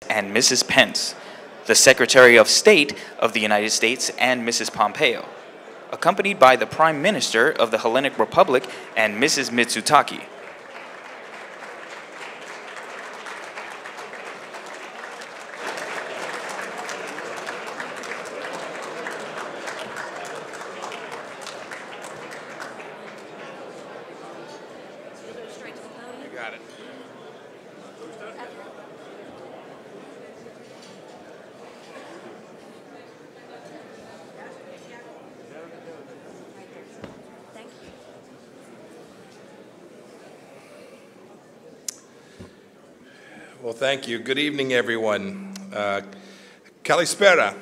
and Mrs. Pence, the Secretary of State of the United States and Mrs. Pompeo, accompanied by the Prime Minister of the Hellenic Republic and Mrs. Mitsutaki. Well, thank you. Good evening, everyone. Kalispera.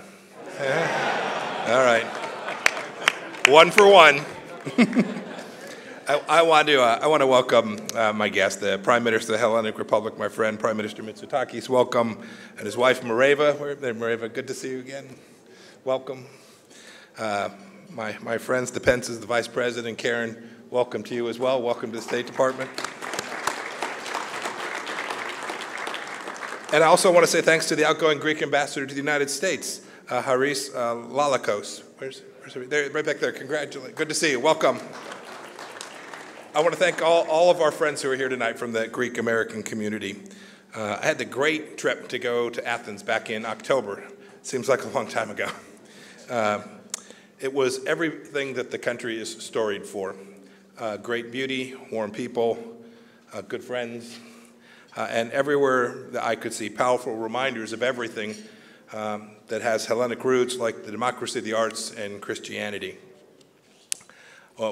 All right. One for one. I want to welcome my guest, the Prime Minister of the Hellenic Republic, my friend, Prime Minister Mitsotakis. Welcome, and his wife, Mareva. Mareva, good to see you again. Welcome. My friends, the Pences, the Vice President, Karen, welcome to you as well. Welcome to the State Department. And I also want to say thanks to the outgoing Greek ambassador to the United States, Haris Lalakos. Where's he? There, right back there. Congratulations. Good to see you. Welcome. I want to thank all of our friends who are here tonight from the Greek American community. I had the great trip to go to Athens back in October. Seems like a long time ago. It was everything that the country is storied for. Great beauty, warm people, good friends, and everywhere that I could see powerful reminders of everything that has Hellenic roots, like the democracy, the arts, and Christianity.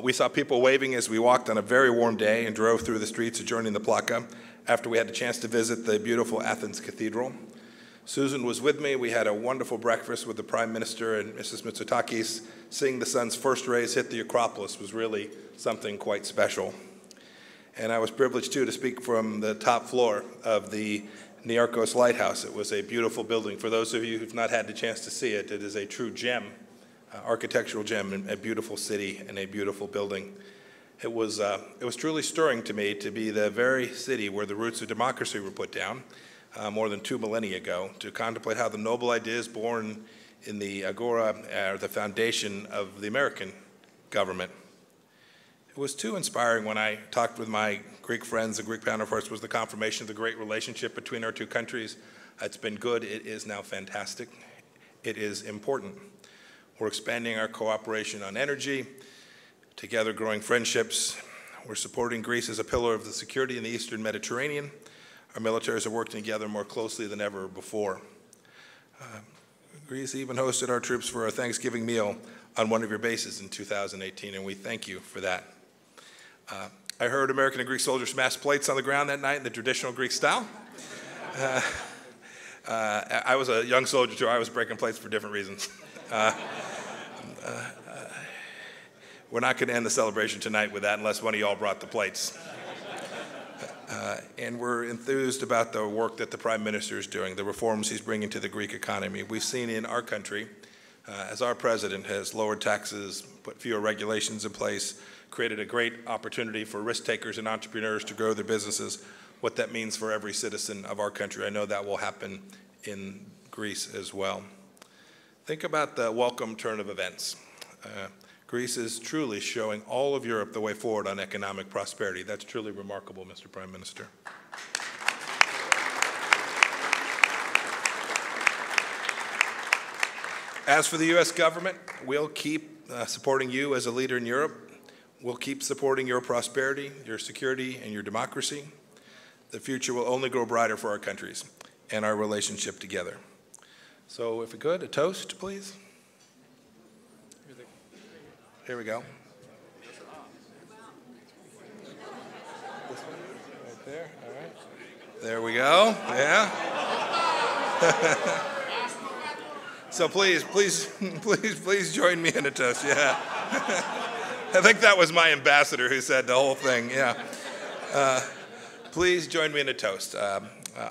We saw people waving as we walked on a very warm day and drove through the streets adjoining the Plaka after we had the chance to visit the beautiful Athens Cathedral. Susan was with me. We had a wonderful breakfast with the Prime Minister and Mrs. Mitsotakis. Seeing the sun's first rays hit the Acropolis was really something quite special. And I was privileged, too, to speak from the top floor of the Niarchos Lighthouse. It was a beautiful building. For those of you who've not had the chance to see it, it is a true gem, architectural gem, in a beautiful city and a beautiful building. It was truly stirring to me to be the very city where the roots of democracy were put down more than 2 millennia ago, to contemplate how the noble ideas born in the Agora are the foundation of the American government. It was too inspiring when I talked with my Greek friends, the Greek counterparts, was the confirmation of the great relationship between our two countries. It's been good. It is now fantastic. It is important. We're expanding our cooperation on energy, together growing friendships. We're supporting Greece as a pillar of the security in the Eastern Mediterranean. Our militaries are working together more closely than ever before. Greece even hosted our troops for a Thanksgiving meal on one of your bases in 2018, and we thank you for that. I heard American and Greek soldiers smash plates on the ground that night in the traditional Greek style. I was a young soldier, too. I was breaking plates for different reasons. We're not going to end the celebration tonight with that unless one of y'all brought the plates. And we're enthused about the work that the Prime Minister is doing, the reforms he's bringing to the Greek economy. We've seen in our country, as our president has lowered taxes, put fewer regulations in place, created a great opportunity for risk takers and entrepreneurs to grow their businesses, what that means for every citizen of our country. I know that will happen in Greece as well. Think about the welcome turn of events. Greece is truly showing all of Europe the way forward on economic prosperity. That's truly remarkable, Mr. Prime Minister. As for the U.S. government, we'll keep supporting you as a leader in Europe. We'll keep supporting your prosperity, your security, and your democracy. The future will only grow brighter for our countries and our relationship together. So if we could, a toast, please. Here we go. This one, right there, all right. There we go, yeah. So please join me in a toast, yeah. I think that was my ambassador who said the whole thing, yeah. Please join me in a toast,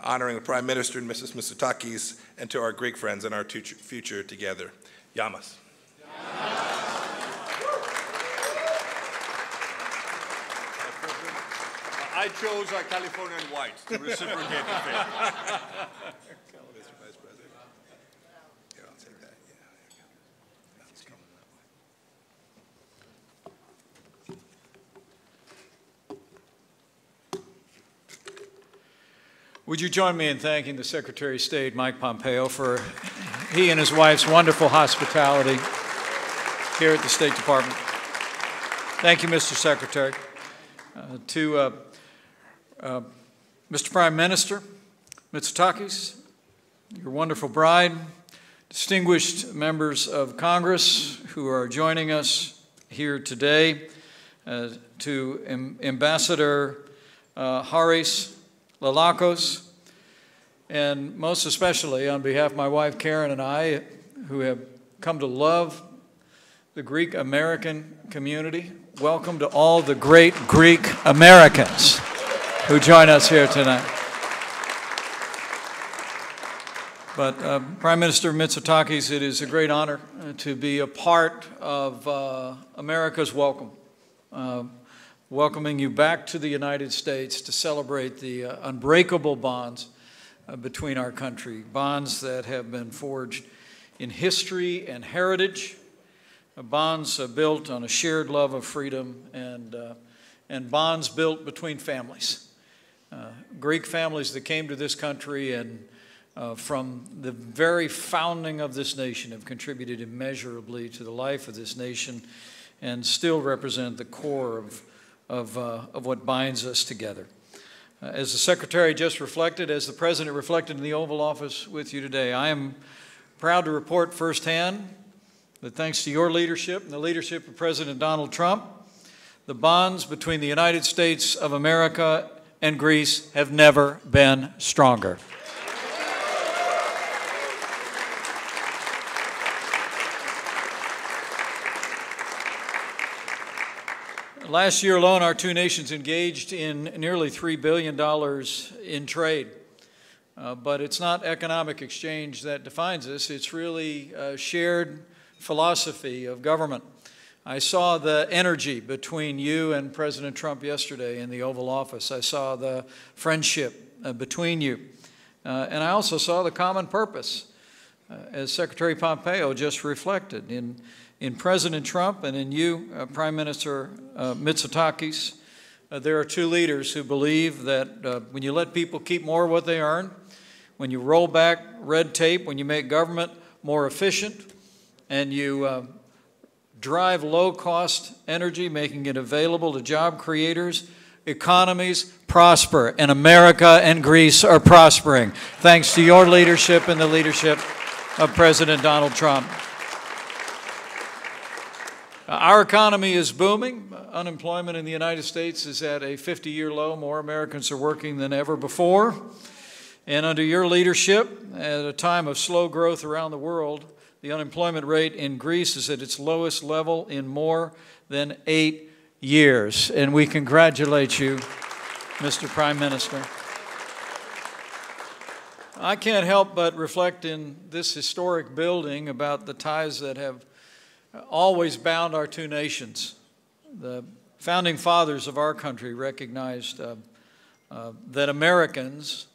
honoring the Prime Minister and Mrs. Mitsotakis, and to our Greek friends and our future together. Yamas. I chose Californian white to reciprocate the favor. Mr. Vice President. Here, I'll take that. Yeah, there you go. Let's go. Would you join me in thanking the Secretary of State, Mike Pompeo, for he and his wife's wonderful hospitality here at the State Department. Thank you, Mr. Secretary. To Mr. Prime Minister Mitsotakis, your wonderful bride, distinguished members of Congress who are joining us here today, to Ambassador Haris Lalakos, and most especially on behalf of my wife Karen and I, who have come to love the Greek American community. Welcome to all the great Greek Americans who join us here tonight. But Prime Minister Mitsotakis, it is a great honor to be a part of America's welcome. Welcoming you back to the United States to celebrate the unbreakable bonds between our country, bonds that have been forged in history and heritage, bonds built on a shared love of freedom, and bonds built between families. Greek families that came to this country and from the very founding of this nation have contributed immeasurably to the life of this nation and still represent the core of what binds us together. As the Secretary just reflected, as the President reflected in the Oval Office with you today, I am proud to report firsthand that thanks to your leadership and the leadership of President Donald Trump, the bonds between the United States of America and Greece have never been stronger. Last year alone, our two nations engaged in nearly $3 billion in trade. But it's not economic exchange that defines us. It's really a shared philosophy of government. I saw the energy between you and President Trump yesterday in the Oval Office. I saw the friendship between you. And I also saw the common purpose, as Secretary Pompeo just reflected. In President Trump and in you, Prime Minister Mitsotakis, there are two leaders who believe that when you let people keep more of what they earn, when you roll back red tape, when you make government more efficient, and you drive low-cost energy, making it available to job creators, economies prosper, and America and Greece are prospering, thanks to your leadership and the leadership of President Donald Trump. Our economy is booming. Unemployment in the United States is at a 50-year low. More Americans are working than ever before. And under your leadership, at a time of slow growth around the world, the unemployment rate in Greece is at its lowest level in more than 8 years. And we congratulate you, Mr. Prime Minister. I can't help but reflect in this historic building about the ties that have always bound our two nations. The founding fathers of our country recognized that Americans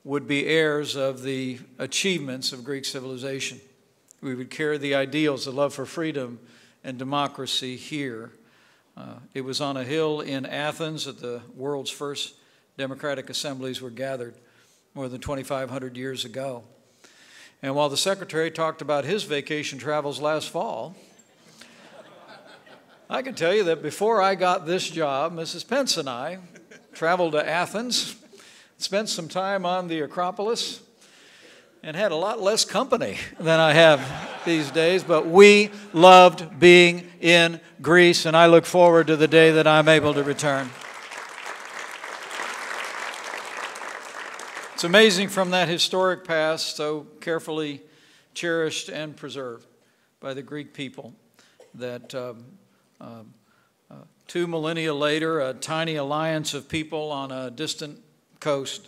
would be heirs of the achievements of Greek civilization. We would carry the ideals, the love for freedom and democracy here. It was on a hill in Athens that the world's first democratic assemblies were gathered more than 2,500 years ago. And while the Secretary talked about his vacation travels last fall, I can tell you that before I got this job, Mrs. Pence and I traveled to Athens, spent some time on the Acropolis, and had a lot less company than I have these days, but we loved being in Greece, and I look forward to the day that I'm able to return. It's amazing from that historic past, so carefully cherished and preserved by the Greek people, that 2 millennia later, a tiny alliance of people on a distant coast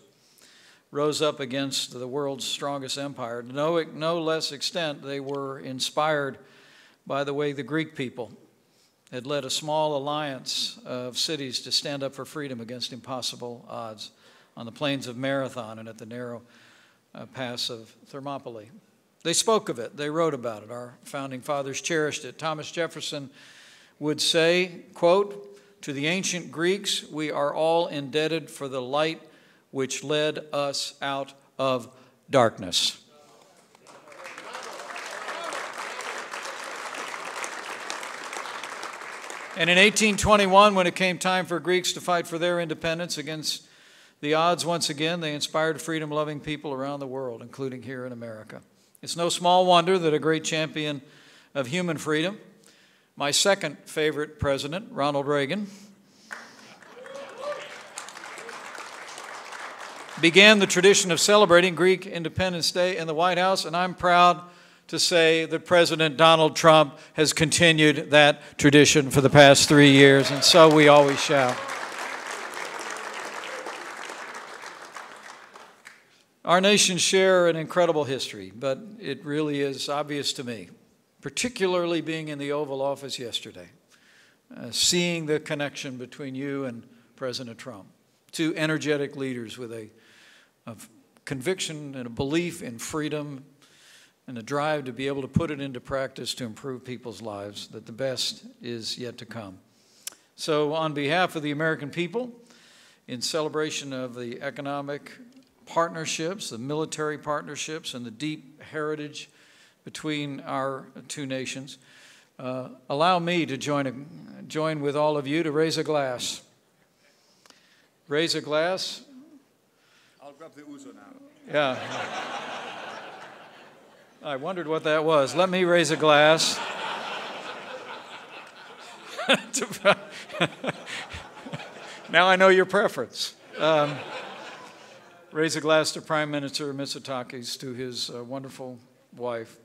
rose up against the world's strongest empire. To no less extent, they were inspired by the way the Greek people had led a small alliance of cities to stand up for freedom against impossible odds on the plains of Marathon and at the narrow pass of Thermopylae. They spoke of it. They wrote about it. Our founding fathers cherished it. Thomas Jefferson would say, quote, "To the ancient Greeks, we are all indebted for the light which led us out of darkness." And in 1821, when it came time for Greeks to fight for their independence against the odds once again, they inspired freedom-loving people around the world, including here in America. It's no small wonder that a great champion of human freedom, my second favorite president, Ronald Reagan, began the tradition of celebrating Greek Independence Day in the White House, and I'm proud to say that President Donald Trump has continued that tradition for the past 3 years, and so we always shall. Our nations share an incredible history, but it really is obvious to me, particularly being in the Oval Office yesterday, seeing the connection between you and President Trump, two energetic leaders with a conviction and a belief in freedom and a drive to be able to put it into practice to improve people's lives, that the best is yet to come. So on behalf of the American people, in celebration of the economic partnerships, the military partnerships, and the deep heritage between our two nations, allow me to join with all of you to raise a glass. Raise a glass. I'll grab the ouzo now. Yeah. I wondered what that was. Let me raise a glass. Now I know your preference. Raise a glass to Prime Minister Mitsotakis, to his wonderful wife,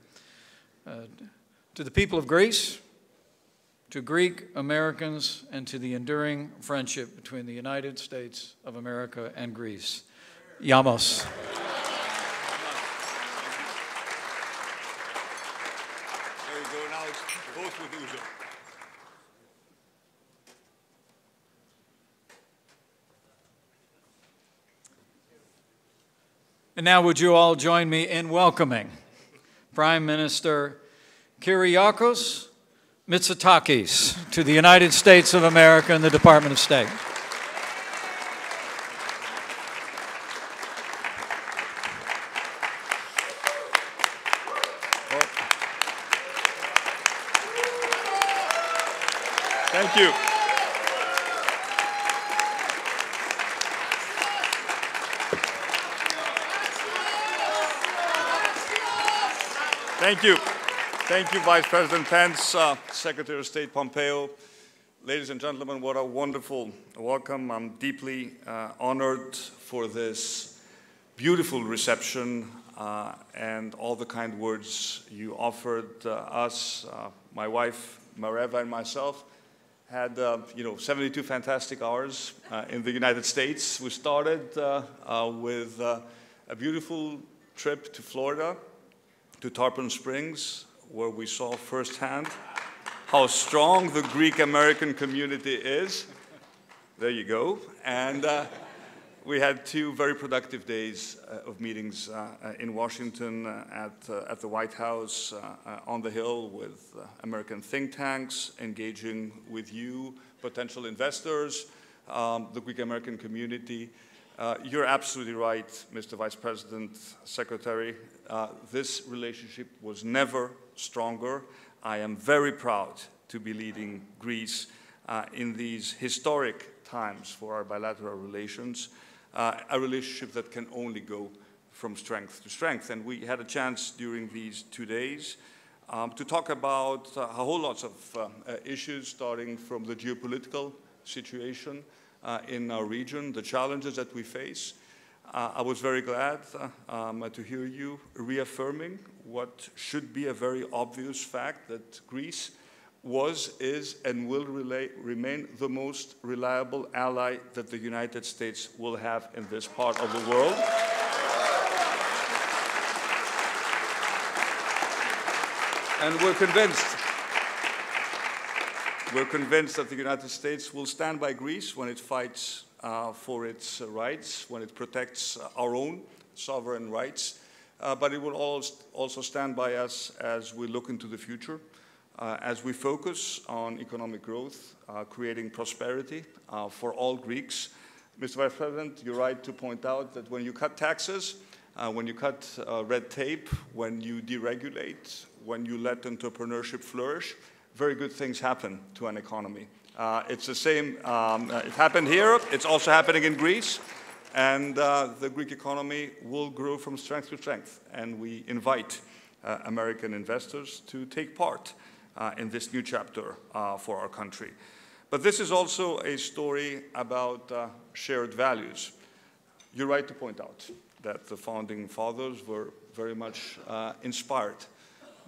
to the people of Greece, to Greek Americans, and to the enduring friendship between the United States of America and Greece. Yamos. There you go. Now it's both with ouzo. And now would you all join me in welcoming Prime Minister Kyriakos Mitsotakis to the United States of America and the Department of State. Thank you. Thank you. Thank you, Vice President Pence, Secretary of State Pompeo. Ladies and gentlemen, what a wonderful welcome. I'm deeply honored for this beautiful reception and all the kind words you offered us. My wife, Mareva, and myself had 72 fantastic hours in the United States. We started with a beautiful trip to Florida, to Tarpon Springs, where we saw firsthand how strong the Greek-American community is. There you go. And we had 2 very productive days of meetings in Washington, at the White House, on the Hill, with American think tanks, engaging with you, potential investors, the Greek-American community. You're absolutely right, Mr. Vice President, Secretary. This relationship was never stronger. I am very proud to be leading Greece in these historic times for our bilateral relations, a relationship that can only go from strength to strength. And we had a chance during these 2 days to talk about a whole lot of issues, starting from the geopolitical situation in our region, the challenges that we face. I was very glad to hear you reaffirming what should be a very obvious fact, that Greece was, is, and will remain the most reliable ally that the United States will have in this part of the world. And we're convinced We're convinced that the United States will stand by Greece when it fights for its rights, when it protects our own sovereign rights, but it will also stand by us as we look into the future, as we focus on economic growth, creating prosperity for all Greeks. Mr. Vice President, you're right to point out that when you cut taxes, when you cut red tape, when you deregulate, when you let entrepreneurship flourish, very good things happen to an economy. It's the same, it happened here, it's also happening in Greece, and the Greek economy will grow from strength to strength, and we invite American investors to take part in this new chapter for our country. But this is also a story about shared values. You're right to point out that the founding fathers were very much inspired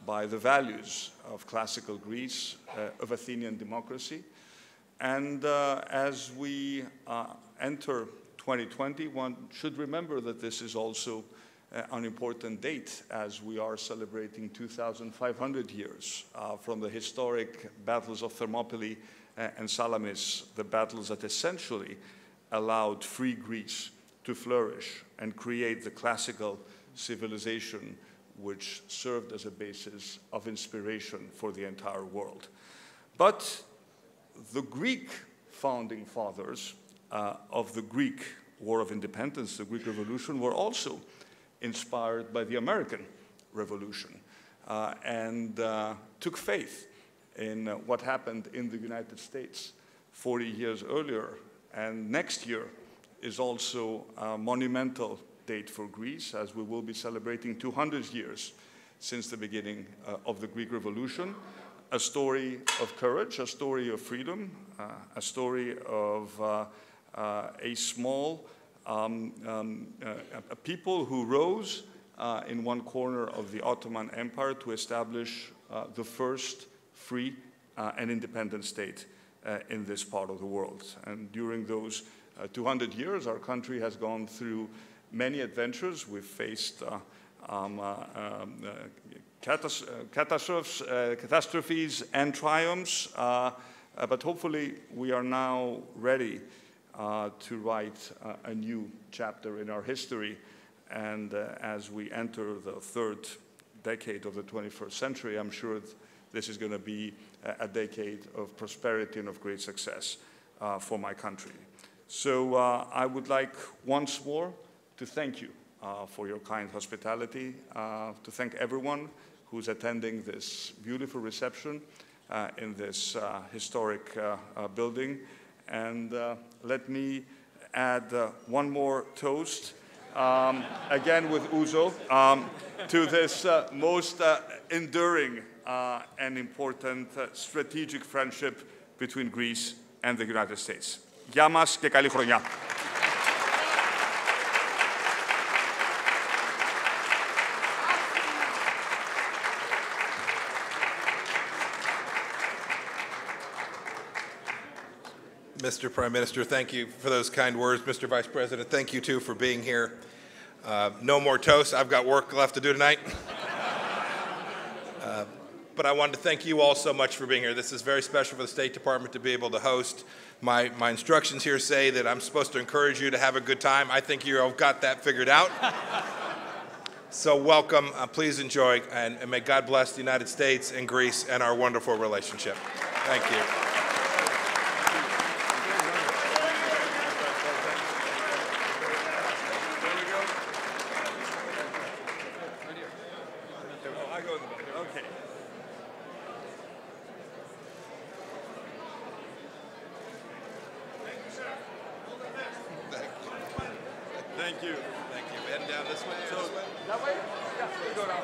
by the values of classical Greece, of Athenian democracy. And as we enter 2020, one should remember that this is also an important date as we are celebrating 2,500 years from the historic battles of Thermopylae and Salamis, the battles that essentially allowed free Greece to flourish and create the classical civilization which served as a basis of inspiration for the entire world. But the Greek founding fathers of the Greek War of Independence, the Greek Revolution, were also inspired by the American Revolution and took faith in what happened in the United States 40 years earlier. And next year is also a monumental date for Greece, as we will be celebrating 200 years since the beginning of the Greek Revolution. A story of courage, a story of freedom, a story of a small a people who rose in one corner of the Ottoman Empire to establish the first free and independent state in this part of the world. And during those 200 years, our country has gone through many adventures. We've faced catastrophes and triumphs, but hopefully we are now ready to write a new chapter in our history. And as we enter the third decade of the 21st century, I'm sure this is going to be a decade of prosperity and of great success for my country. So I would like once more to thank you for your kind hospitality, to thank everyone who's attending this beautiful reception in this historic building. And let me add one more toast, again with ouzo, to this most enduring and important strategic friendship between Greece and the United States. Γεια μας και καλή χρονιά. Mr. Prime Minister, thank you for those kind words. Mr. Vice President, thank you too for being here. No more toast. I've got work left to do tonight. But I wanted to thank you all so much for being here. This is very special for the State Department to be able to host. My instructions here say that I'm supposed to encourage you to have a good time. I think you have got that figured out. So welcome. Please enjoy, and may God bless the United States and Greece and our wonderful relationship. Thank you. Thank you. Thank you. Heading down this way? So, This way? that way? Yeah, we go down.